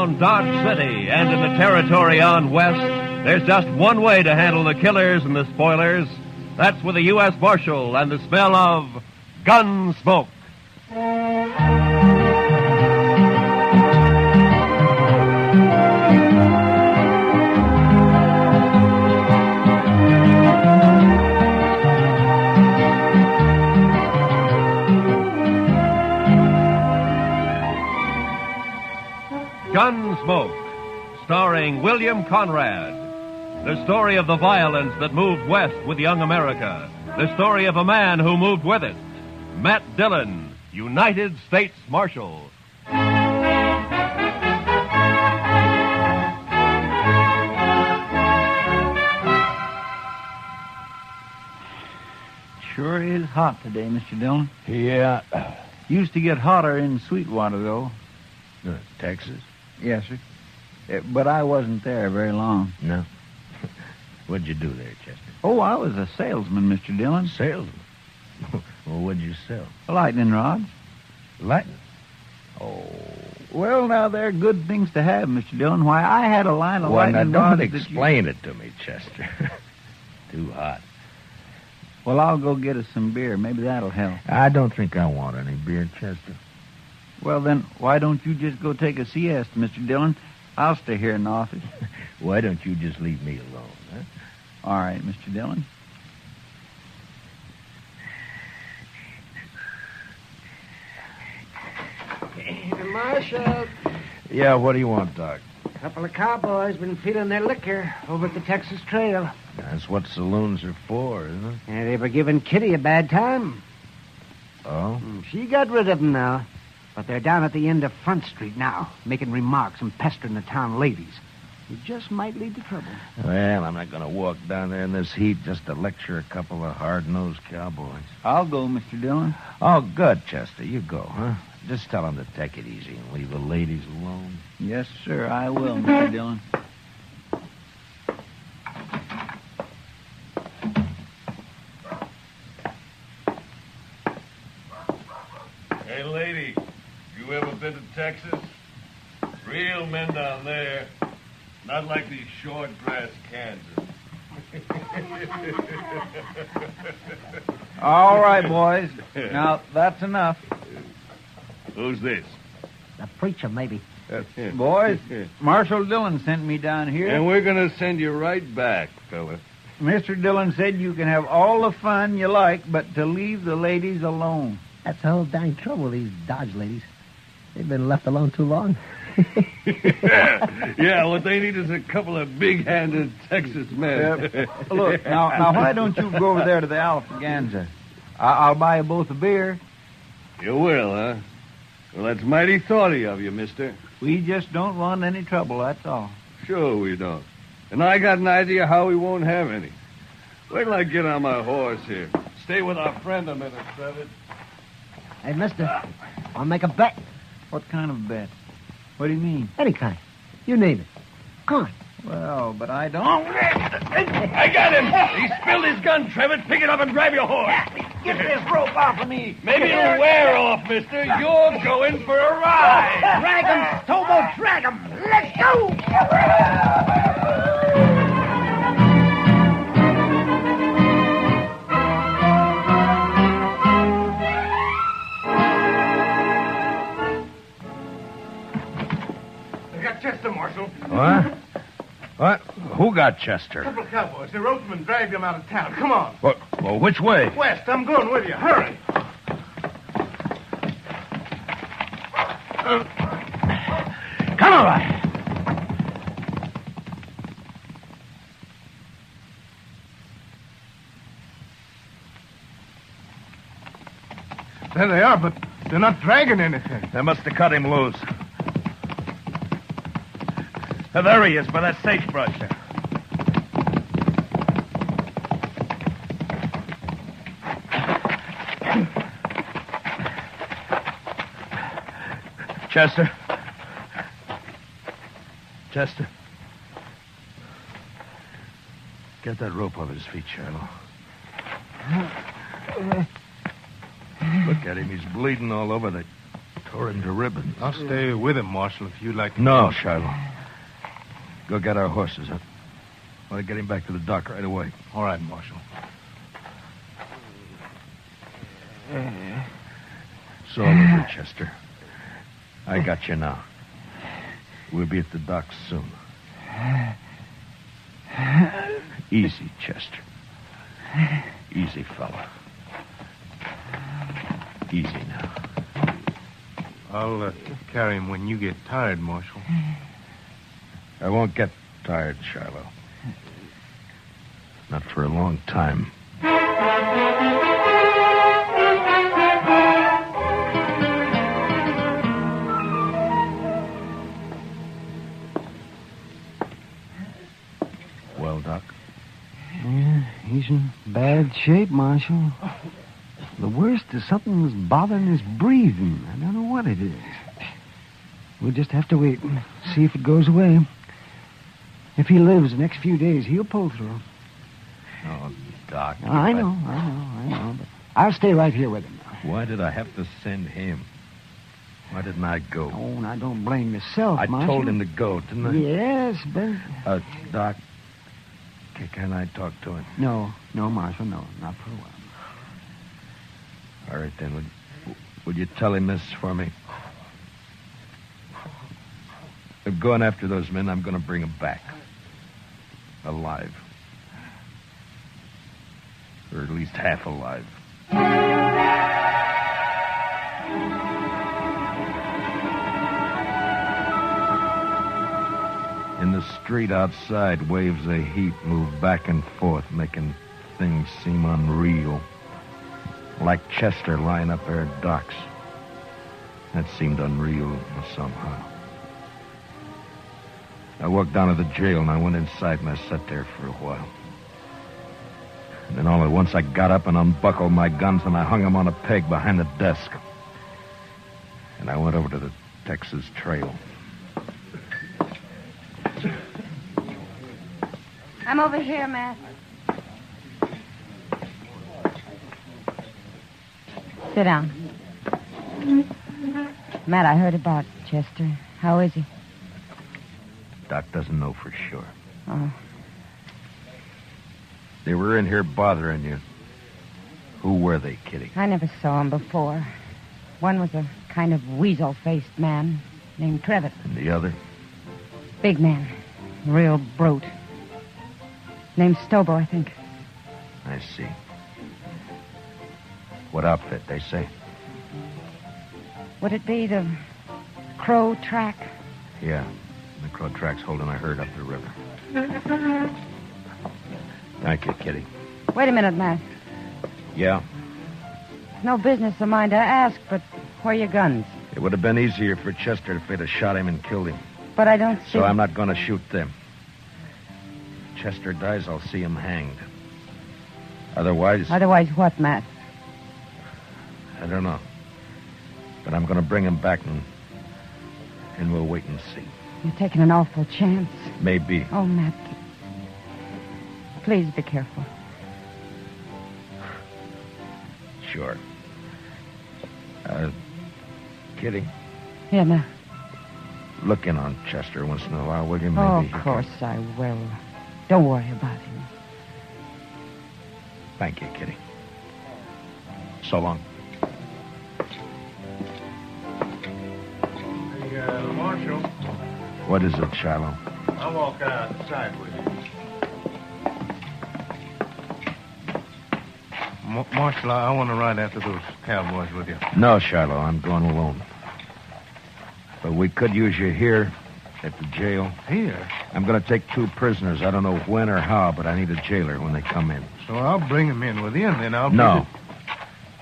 around Dodge City and in the territory on west, there's just one way to handle the killers and the spoilers. That's with a U.S. Marshal and the smell of Gunsmoke. Gunsmoke, starring William Conrad. The story of the violence that moved west with young America. The story of a man who moved with it. Matt Dillon, United States Marshal. Sure is hot today, Mr. Dillon. Yeah. Used to get hotter in Sweetwater, though. Texas? Yes, sir. But I wasn't there very long. No. What'd you do there, Chester? Oh, I was a salesman, Mr. Dillon. Salesman? Well, what'd you sell? Lightning rods. Lightning? Oh, well, now, they're good things to have, Mr. Dillon. Why, I had a line of lightning don't rods explain it to me, Chester. Too hot. Well, I'll go get us some beer. Maybe that'll help. I don't think I want any beer, Chester. Well, then, why don't you just go take a siesta, Mr. Dillon? I'll stay here in the office. Why don't you just leave me alone, huh? All right, Mr. Dillon. Marshal, Yeah, what do you want, Doc? a couple of cowboys been feeding their liquor over at the Texas Trail. That's what saloons are for, isn't it? And they were giving Kitty a bad time. Oh? She got rid of them now. But they're down at the end of Front Street now, making remarks and pestering the town ladies. It just might lead to trouble. Well, I'm not going to walk down there in this heat just to lecture a couple of hard-nosed cowboys. I'll go, Mr. Dillon. Oh, good, Chester. You go, huh? Just tell them to take it easy and leave the ladies alone. Yes, sir, I will, Mr. Dillon. Hey, lady, you ever been to Texas? Real men down there. Not like these short grass Kansas. All right, boys. Now, that's enough. Who's this? The preacher, maybe. Boys, Marshal Dillon sent me down here. And we're going to send you right back, fella. Mr. Dillon said you can have all the fun you like, but to leave the ladies alone. That's the whole dang trouble with these Dodge ladies. They've been left alone too long. Yeah, what they need is a couple of big-handed Texas men. Look, now, why don't you go over there to the Alfaganza? I'll buy you both a beer. You will, huh? Well, that's mighty thoughty of you, mister. We just don't want any trouble, that's all. Sure we don't. And I got an idea how we won't have any. Wait till I get on my horse here. Stay with our friend a minute, Trevor. Hey, mister, I'll make a bet. What kind of bet? What do you mean? Any kind. You name it. Come on. Well, but I don't... I got him! He spilled his gun, Trevor. Pick it up and grab your horse. Get this rope off of me. Maybe it'll wear off, mister. You're going for a ride. Drag him, Tobo, drag him. Let's go. Chester, Marshal. What? What? Who got Chester? A couple of cowboys. The ropesman dragged him out of town. Come on. Well, which way? West, I'm going with you. Hurry. Come on, right. There they are, but they're not dragging anything. They must have cut him loose. There he is, by that sagebrush. Chester. Chester. Get that rope off his feet, Shiloh. Look at him. He's bleeding all over. They Tore him to ribbons. I'll stay with him, Marshal, if you'd like to. No, Shiloh. Go get our horses. I want to get him back to the dock right away. All right, Marshal. It's all over, Chester. I got you now. We'll be at the dock soon. Easy, Chester. Easy, fella. Easy now. I'll carry him when you get tired, Marshal. I won't get tired, Shiloh. Not for a long time. Well, Doc? Yeah, he's in bad shape, Marshal. The worst is something that's bothering his breathing. I don't know what it is. We'll just have to wait and see if it goes away. If he lives the next few days, he'll pull through. Oh, Doc. I know. But I'll stay right here with him now. Why did I have to send him? Why didn't I go? Oh, now don't blame yourself, I Marshal. told him to go, didn't I? Yes, but... Doc, can I talk to him? No, Marshal, no. Not for a while. All right, then. Would you tell him this for me? I'm going after those men. I'm going to bring them back. Alive. Or at least half alive. In the street outside, waves of heat move back and forth, making things seem unreal. Like Chester lying up there at docks. That seemed unreal somehow. I walked down to the jail and I went inside and I sat there for a while. And then all at once I got up and unbuckled my guns and I hung them on a peg behind the desk. And I went over to the Texas Trail. I'm over here, Matt. Sit down. Matt, I heard about Chester. How is he? Doc doesn't know for sure. Oh. They were in here bothering you. Who were they, Kitty? I never saw him before. One was a kind of weasel-faced man named Trevitt. And the other? Big man. Real brute. Named Stobo, I think. I see. What outfit, they say? Would it be the Crow Track? Yeah. The Crow Track's holding a herd up the river. Thank you, Kitty. Wait a minute, Matt. Yeah? It's no business of mine to ask, but where are your guns? It would have been easier for Chester if they'd have shot him and killed him. But I don't see... So I'm not going to shoot them. If Chester dies, I'll see him hanged. Otherwise... Otherwise what, Matt? I don't know. But I'm going to bring him back and we'll wait and see. You're taking an awful chance. Maybe. Oh, Matt. Please be careful. Sure. Kitty, Yeah, Matt. look in on Chester once in a while, will you? Maybe Oh, he of can- course I will. Don't worry about him. Thank you, Kitty. So long. Hey, Marshal, What is it, Shiloh? I'll walk outside with you. Marshal, I want to ride after those cowboys with you. No, Shiloh, I'm going alone. But we could use you here at the jail. Here? I'm going to take 2 prisoners. I don't know when or how, but I need a jailer when they come in. So I'll bring them in with you, and then I'll... No.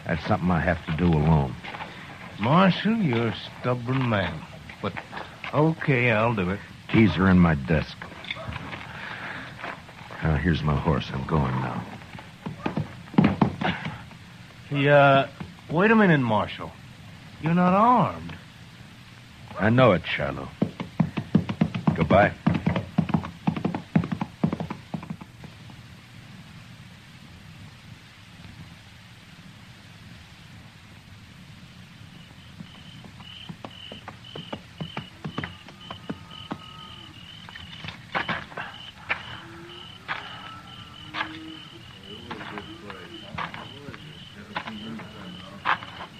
That's something I have to do alone. Marshal, you're a stubborn man. But, okay, I'll do it. Keys are in my desk. Here's my horse. I'm going now. Hey, wait a minute, Marshal. You're not armed. I know it, Shiloh. Goodbye.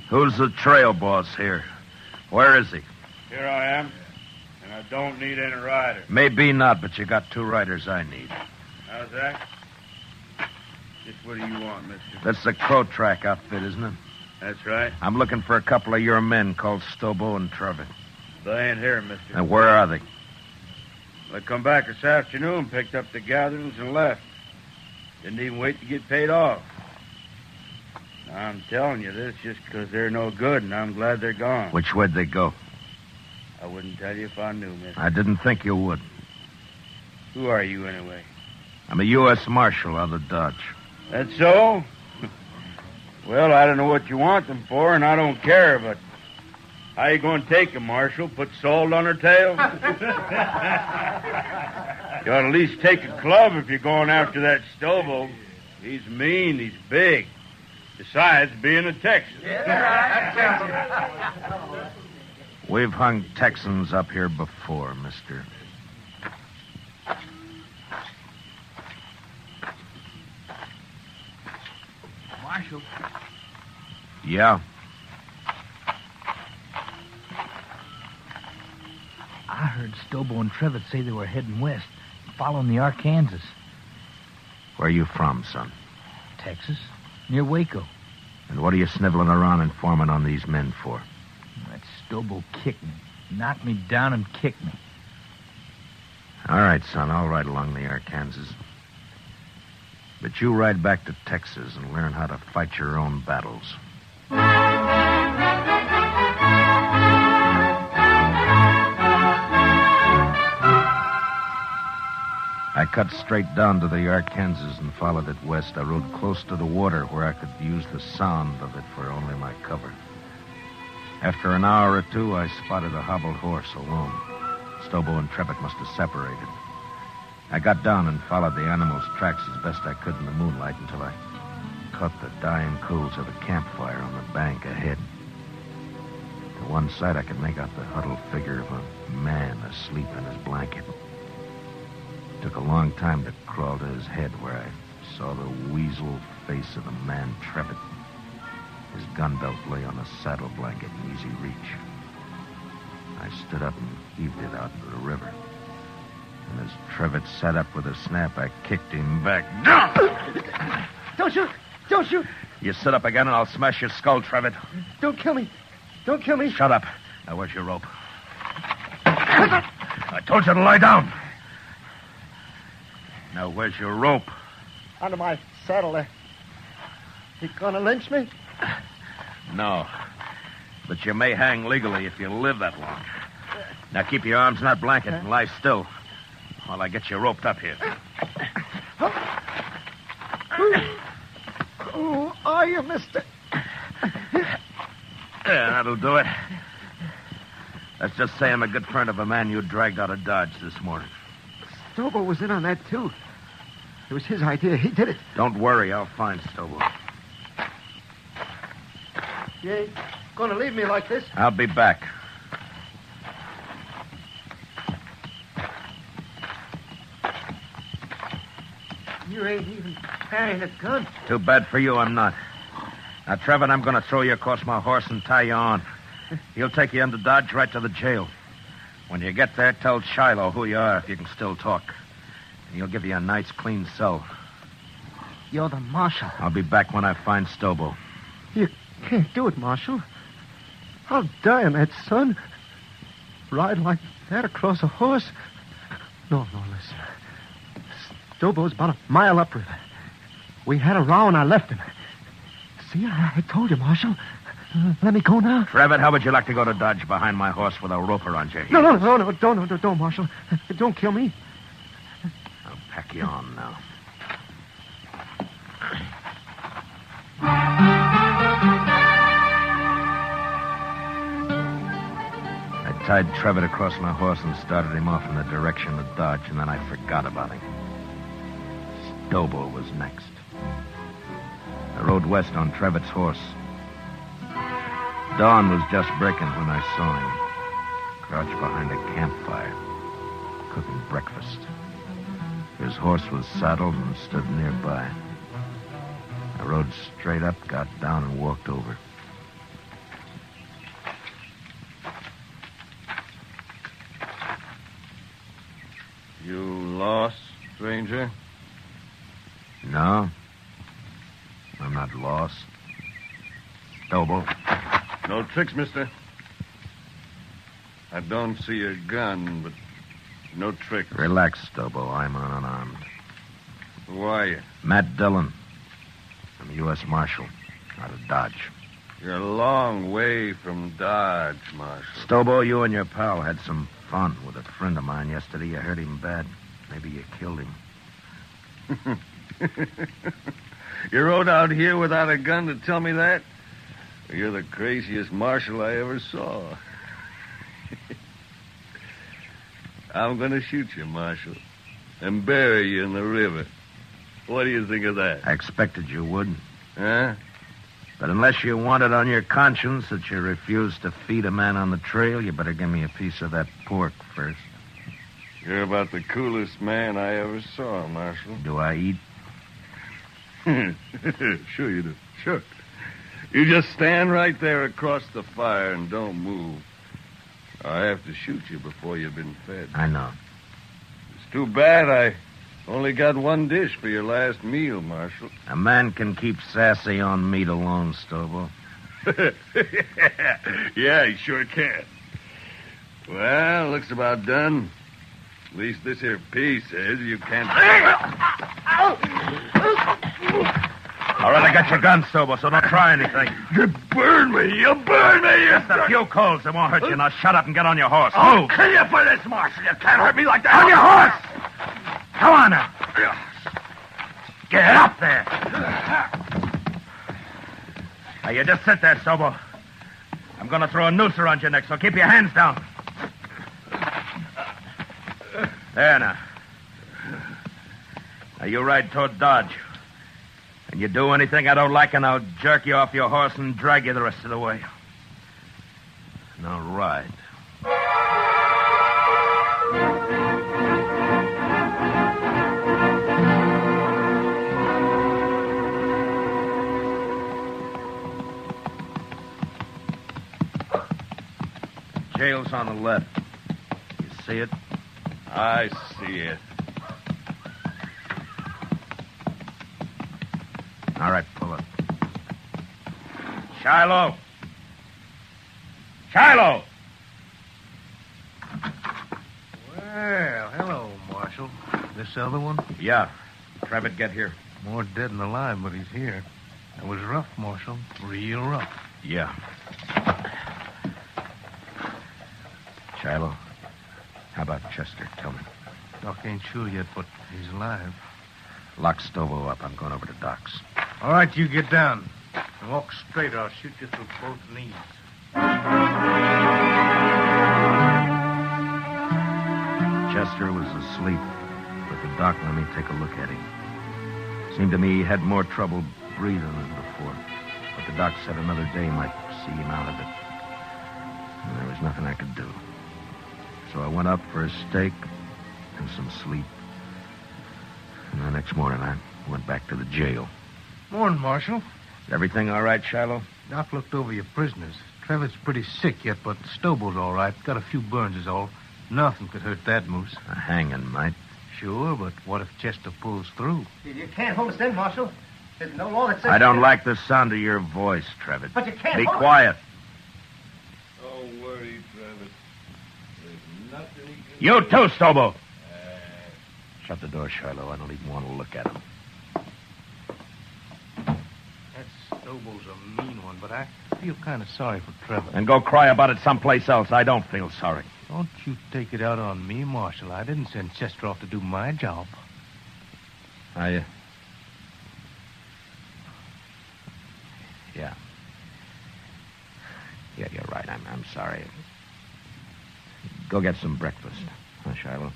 Who's the trail boss here? Where is he? Here I am, and I don't need any riders. Maybe not, but you got 2 riders I need. How's that? Just what do you want, mister? That's the Crow Track outfit, isn't it? That's right. I'm looking for a couple of your men called Stobo and Trevor. They ain't here, mister. And where are they? They come back this afternoon, picked up the gatherings, and left. Didn't even wait to get paid off. I'm telling you this just because they're no good, and I'm glad they're gone. Which way'd they go? I wouldn't tell you if I knew, mister. I didn't think you would. Who are you, anyway? I'm a U.S. Marshal out of Dodge. That's so? Well, I don't know what you want them for, and I don't care, but how you going to take them, Marshal? Put salt on her tail? You ought to at least take a club if you're going after that Stobo. He's mean, he's big. Besides being a Texan. We've hung Texans up here before, mister. Marshal. Yeah? I heard Stobo and Trevitt say they were heading west, following the Arkansas. Where are you from, son? Texas, near Waco. And what are you sniveling around informing on these men for? That Stobo kicked me, knocked me down and kicked me. All right, son, I'll ride along the Arkansas. But you ride back to Texas and learn how to fight your own battles. I cut straight down to the Arkansas and followed it west. I rode close to the water where I could use the sound of it for only my cover. After an hour or two, I spotted a hobbled horse alone. Stobo and Trevitt must have separated. I got down and followed the animal's tracks as best I could in the moonlight until I caught the dying coals of a campfire on the bank ahead. To one side, I could make out the huddled figure of a man asleep in his blanket. It took a long time to crawl to his head where I saw the weasel face of the man Trevitt. His gun belt lay on a saddle blanket in easy reach. I stood up and heaved it out into the river. And as Trevitt sat up with a snap, I kicked him back. Don't shoot! Don't shoot! You sit up again and I'll smash your skull, Trevitt. Don't kill me! Don't kill me! Shut up. Now, where's your rope? I told you to lie down. Now, where's your rope? Under my saddle there. You gonna lynch me? No. But you may hang legally if you live that long. Now, keep your arms in that blanket and lie still while I get you roped up here. Who are you, mister? Yeah, that'll do it. Let's just say I'm a good friend of a man you dragged out of Dodge this morning. Stobo was in on that, too. It was his idea. He did it. Don't worry, I'll find Stobo. You ain't gonna leave me like this? I'll be back. You ain't even carrying a gun. Too bad for you, I'm not. Now, Trevor, I'm going to throw you across my horse and tie you on. He'll take you into Dodge right to the jail. When you get there, tell Shiloh who you are if you can still talk. And he'll give you a night's clean cell. You're the marshal. I'll be back when I find Stobo. You can't do it, Marshal. I'll die on that, son. Ride like that across a horse. No, listen. Stobo's about a mile upriver. We had a row and I left him. See, I told you, Marshal. Let me go now. Trevor, how would you like to go to Dodge behind my horse with a rope around your heels? No, don't, Marshal. Don't kill me. I'll pack you on now. I tied Trevor across my horse and started him off in the direction of Dodge, and then I forgot about him. Stobo was next. I rode west on Trevitt's horse. Dawn was just breaking when I saw him, crouched behind a campfire, cooking breakfast. His horse was saddled and stood nearby. I rode straight up, got down, and walked over. You lost, stranger? No. I'm not lost. Stobo. No tricks, mister. I don't see a gun, but no tricks. Relax, Stobo. I'm unarmed. Who are you? Matt Dillon. I'm a U.S. Marshal out of Dodge. You're a long way from Dodge, Marshal. Stobo, you and your pal had some fun with a friend of mine yesterday. You hurt him bad. Maybe you killed him. You rode out here without a gun to tell me that? You're the craziest marshal I ever saw. I'm going to shoot you, Marshal, and bury you in the river. What do you think of that? I expected you would. Huh? But unless you want it on your conscience that you refused to feed a man on the trail, you better give me a piece of that pork first. You're about the coolest man I ever saw, Marshal. Do I eat? Sure you do. Sure. You just stand right there across the fire and don't move. I have to shoot you before you've been fed. I know. It's too bad I only got one dish for your last meal, Marshal. A man can keep sassy on meat alone, Stobo. Yeah, he sure can. Well, looks about done. At least this here piece says you can't... All right, I got your gun, Stobo, so don't try anything. You burn me! You burn me! Just a few coals. It won't hurt you. Now shut up and get on your horse. I'll kill you for this, Marshal. You can't hurt me like that. On your horse! Come on now. Get up there. Now, you just sit there, Stobo. I'm going to throw a noose around your neck, so keep your hands down. There now. Now, you ride toward Dodge. And you do anything I don't like, and I'll jerk you off your horse and drag you the rest of the way. Now ride. Jail's on the left. You see it? I see it. All right, pull up. Shiloh! Shiloh! Well, hello, Marshal. This other one? Yeah. Trevitt, get here. More dead than alive, but he's here. It was rough, Marshal. Real rough. Yeah. Shiloh, how about Chester? Tell me. Doc ain't sure yet, but he's alive. Lock Stobo up. I'm going over to Doc's. All right, you get down. And walk straight, or I'll shoot you through both knees. Chester was asleep, but the doc let me take a look at him. Seemed to me he had more trouble breathing than before. But the doc said another day might see him out of it. And there was nothing I could do. So I went up for a steak and some sleep. And the next morning I went back to the jail. Morning, Marshal. Is everything all right, Shiloh? Doc looked over your prisoners. Trevor's pretty sick yet, but Stobo's all right. Got a few burns is all. Nothing could hurt that moose. A hanging might. Sure, but what if Chester pulls through? You can't hold us in, Marshal. There's no law that says... I don't like the sound of your voice, Trevitt. But you can't Be hold us. quiet. Don't worry, Trevitt. There's nothing he can... You too, Stobo. Shut the door, Shiloh. I don't even want to look at him. That Stobo's a mean one, but I feel kind of sorry for Trevor. And go cry about it someplace else. I don't feel sorry. Don't you take it out on me, Marshal. I didn't send Chester off to do my job. Yeah. Yeah, you're right. I'm sorry. Go get some breakfast, huh, Shiloh?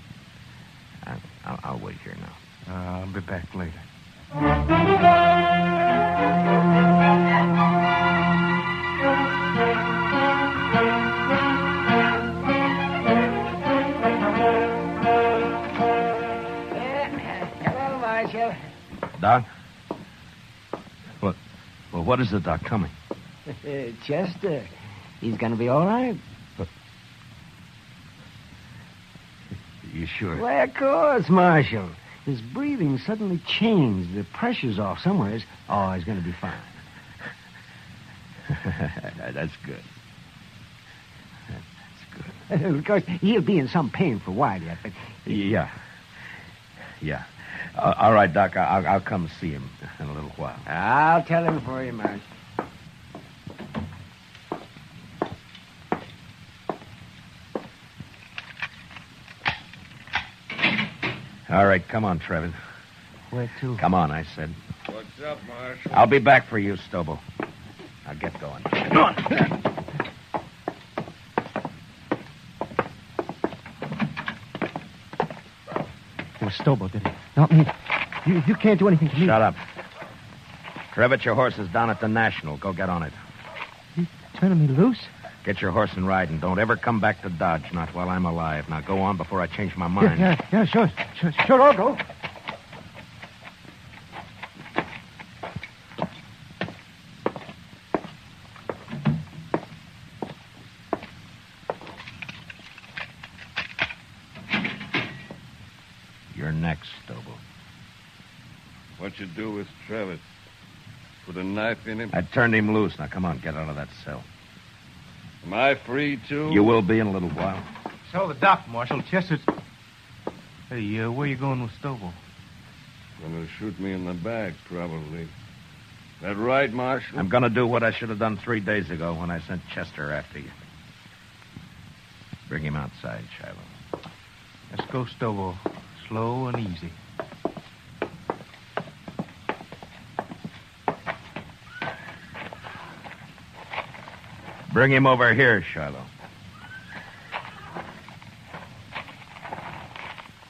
I'll wait here now. I'll be back later. Hello, Marshal. Doc? Well, what is the doc? Tell me. Chester, he's going to be all right. You sure? Why, of course, Marshal. His breathing suddenly changed. The pressure's off somewhere. Oh, he's going to be fine. That's good. Of course, he'll be in some pain for a while yet, but... Yeah. All right, Doc, I'll come see him in a little while. I'll tell him for you, Marshal. All right, come on, Trevor. Where to? Come on, I said. What's up, Marshal? I'll be back for you, Stobo. Now get going. Come on. It was Stobo, did it? Not me. You can't do anything to me. Shut up. Trevitt, your horse is down at the National. Go get on it. You turning me loose? Get your horse and ride, and don't ever come back to Dodge, not while I'm alive. Now go on before I change my mind. Yeah, sure, I'll go. You're next, Stobo. What you do with Travis? Put a knife in him? I turned him loose. Now come on, get out of that cell. Am I free, too? You will be in a little while. So the doc, Marshal. Chester's... Hey, where you going with Stobo? Gonna shoot me in the back, probably. That right, Marshal? I'm gonna do what I should have done 3 days ago when I sent Chester after you. Bring him outside, Shiloh. Let's go, Stobo. Slow and easy. Bring him over here, Shiloh.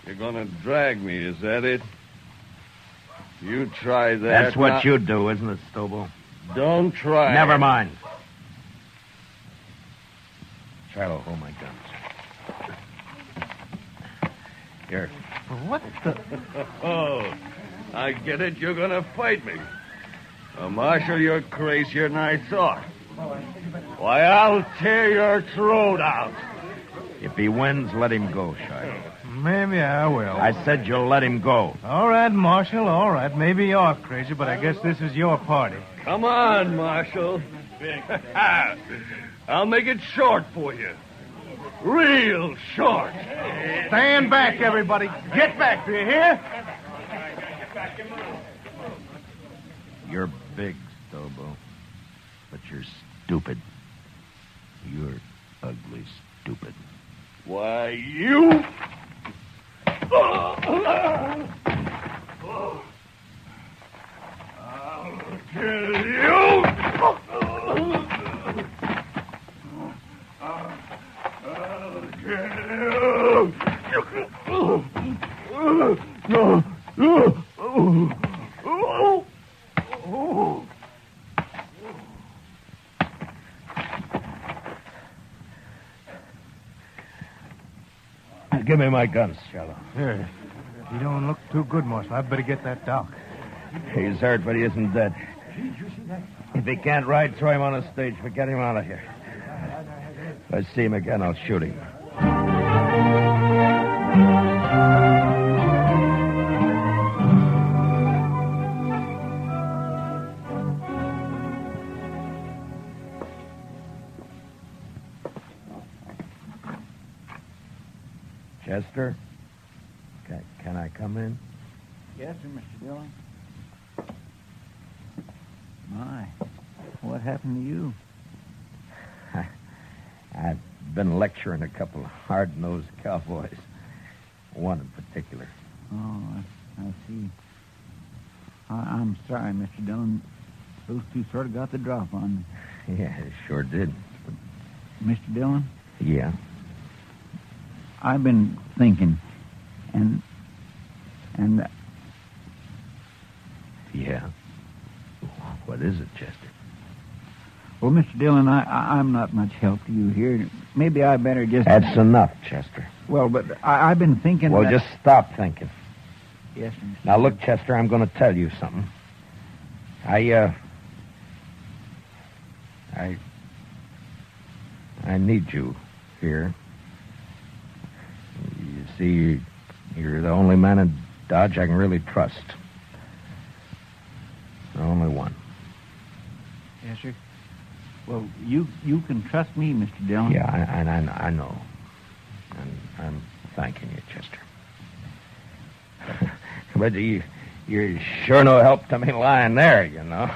You're gonna drag me, is that it? You try that. That's what you do, isn't it, Stobo? Don't try. Never mind. Shiloh, hold my guns. Here. What the... Oh, I get it. You're gonna fight me. Marshal, you're crazier than I thought. Why, I'll tear your throat out. If he wins, let him go, Shiloh. Maybe I will. I said you'll let him go. All right, Marshal, all right. Maybe you're crazy, but I guess this is your party. Come on, Marshal. I'll make it short for you. Real short. Stand back, everybody. Get back, do you hear? You're big, Stobo, but you're stupid. You're ugly stupid. Why, you... I'll kill you. I'll Give me my guns, Shiloh. Here. You don't look too good, Marshal. I'd better get that doc. He's hurt, but he isn't dead. If he can't ride, throw him on a stage, but get him out of here. If I see him again, I'll shoot him. Chester? Can I come in? Yes, sir, Mr. Dillon. My, what happened to you? I've been lecturing a couple of hard-nosed cowboys. One in particular. Oh, I see. I'm sorry, Mr. Dillon. Those two sort of got the drop on me. Yeah, it sure did. Mr. Dillon? Yeah? I've been thinking, and Yeah? What is it, Chester? well, Mr. Dillon, I'm not much help to you here. Maybe I better just... That's enough, Chester. Well, but I've been thinking... Well, that... just stop thinking. Yes, sir. Mr. Now, look, Chester, I'm going to tell you something. I I need you here. You see, you're the only man in Dodge I can really trust. The only one. Yes, sir. Well, you can trust me, Mr. Dillon. Yeah, I know. And I'm thanking you, Chester. But you're sure no help to me lying there, you know.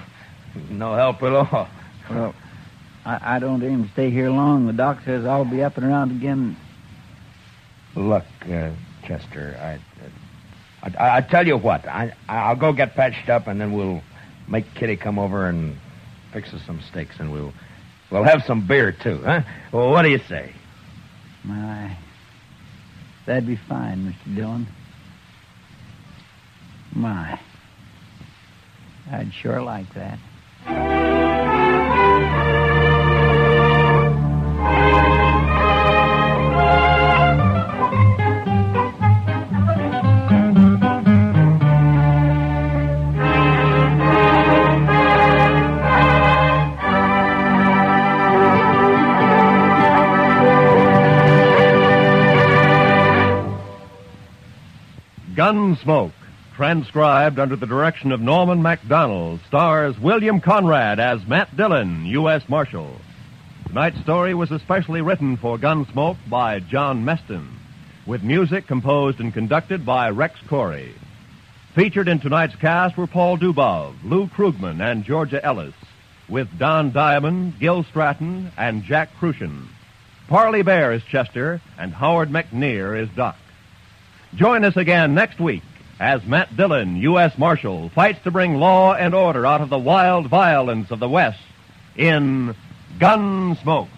No help at all. Well, I don't aim to stay here long. The doc says I'll be up and around again. Look, Chester, I tell you what. I'll go get patched up, and then we'll make Kitty come over and fix us some steaks, and we'll have some beer, too, huh? Well, what do you say? My, that'd be fine, Mr. Dillon. My, I'd sure like that. Gunsmoke, transcribed under the direction of Norman MacDonald, stars William Conrad as Matt Dillon, U.S. Marshal. Tonight's story was especially written for Gunsmoke by John Meston, with music composed and conducted by Rex Corey. Featured in tonight's cast were Paul Dubov, Lou Krugman, and Georgia Ellis, with Don Diamond, Gil Stratton, and Jack Crucian. Parley Bear is Chester, and Howard McNear is Doc. Join us again next week as Matt Dillon, U.S. Marshal, fights to bring law and order out of the wild violence of the West in Gunsmoke.